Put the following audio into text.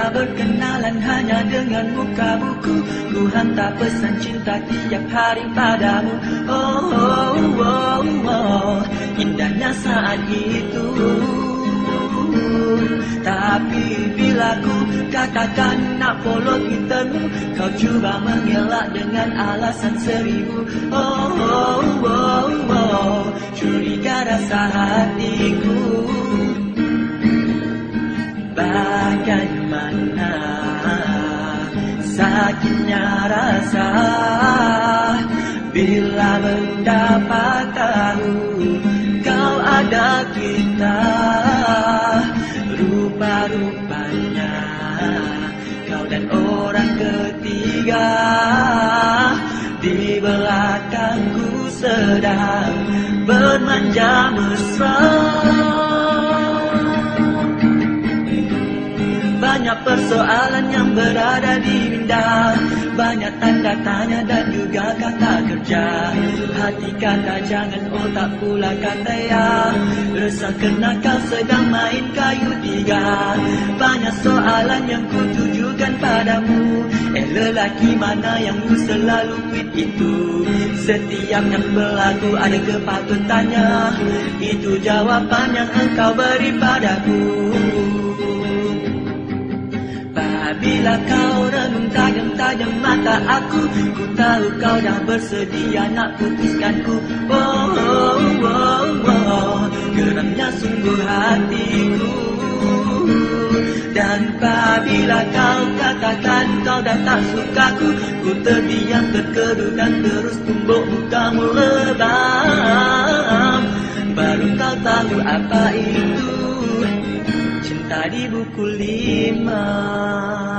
kita berkenalan hanya dengan muka buku. Ku hantar pesan cinta tiap hari padamu. Oh, oh, oh, oh, indahnya saat itu. Tapi bila ku katakan nak follow Twittermu, kau cuba mengelak dengan alasan seribu. Oh, oh, oh, oh, curiga rasa hatiku. Bagaimana sakitnya rasa bila mendapat tahu kau ada kita. Rupa-rupanya kau dan orang ketiga di belakangku sedang bermanja mesra. Banyak persoalan yang berada di minda, banyak tanda tanya dan juga kata kerja. Hati kata jangan, otak pula kata ya. Resah kena kau sedang main kayu tiga. Banyak soalan yang ku tujukan padamu. Lelaki mana yang ku selalu tweet itu? Setiap yang berlaku ada kepatutannya. Itu jawapan yang engkau beri padaku. Bila kau renung tajam-tajam mata aku, ku tahu kau dah bersedia nak putuskanku. Oh, oh, oh, oh, geramnya sungguh hatiku. Dan apabila kau katakan kau dah tak sukaku, ku terdiam terkedu dan terus tumbuk mukamu lebam. Baru kau tahu apa itu cinta di buku 5.